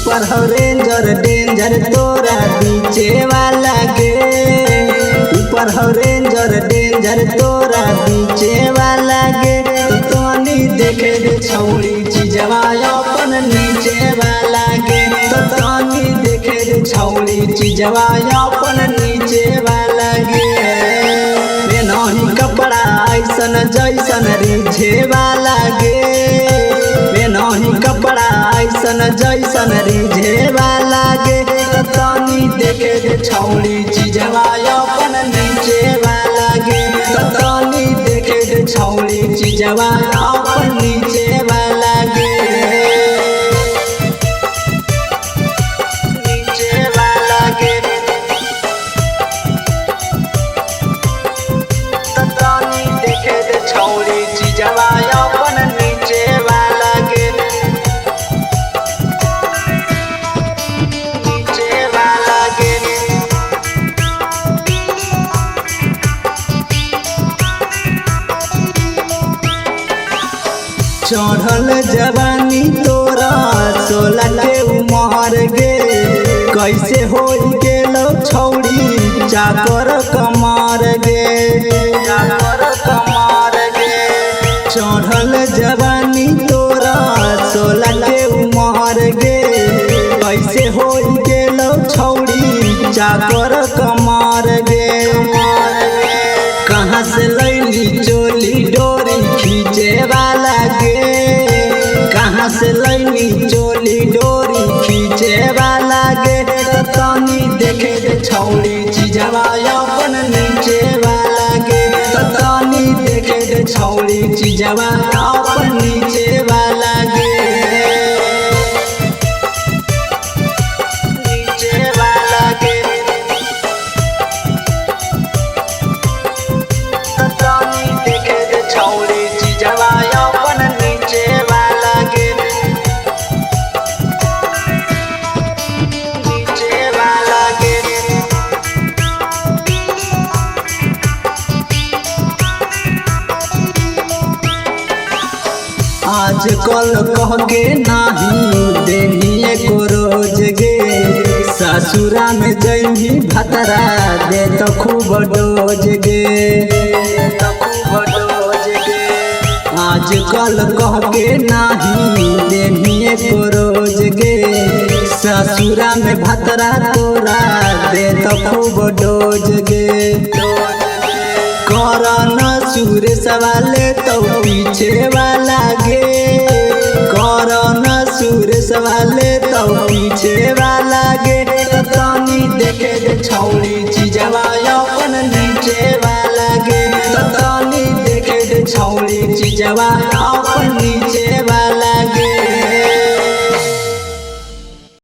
ऊपर हो ranger danger तोरा बीचे वाला गे। ऊपर हो रेंजर डेंजर तोरा बीचे वाला गे। तनी देखे दे छौड़ी चीजवा अपन नीचे वाला गे। तनी देखे दे छौड़ी चीजवा अपन नीचे वाला गे। नहीं कपड़ा ऐसन जैसन रिझे वाला गे। नहीं कपड़ा ऐसन जैसन रिझे वाला गे। तनी देखे दे छौड़ी चीजवा अपन नीचे वाला गे। तनी देखे दे छौड़ी चीजवा अपन नीचे वाला गे। नीचे वाला गे। तनी देखे दे छौड़ी चीजवा अपन नीचे वाला गे। नीचे वाला गे। चढ़ल जवानी तोरा 16 के उमर गे। कैसे हो गेलो छौड़ी चाकर कमर गे। चाकर कमर गे। चढ़ल जवानी तोरा 16 के उमर गे। कैसे हो गेलो छौड़ी चाकर कमर गे। कहाँ से लैली चोली डोरी खींचे वाला गे। कहाँ से लैली चोली डोरी खींचे वाला गे। तनी देखे दे छौड़ी चीजवा अपन नीचे वाला गे। तनी देखे दे छौड़ी चीजवा अपन नीचे वाला गे। नीचे वाला गे। तनी देखे दे छौड़ी चीजवा अपन नीचे वाला गे। नीचे वाला गे। आजकल कह के नाही देनिए को रोज गे। ससुरा में जइही भतरा दे तो खूब डोज गे। खूब डोज गे। आजकल कह के नाही देनिए को रोज गे। ससुरा में भतरा तोरा दे तो खूब डोज गे। करन सूर सवाले तो पीछे वाला गे। करन सूर सवाले तो पीछे वाला गे। तनी देखे दे छौड़ी चीजवा अपन नीचे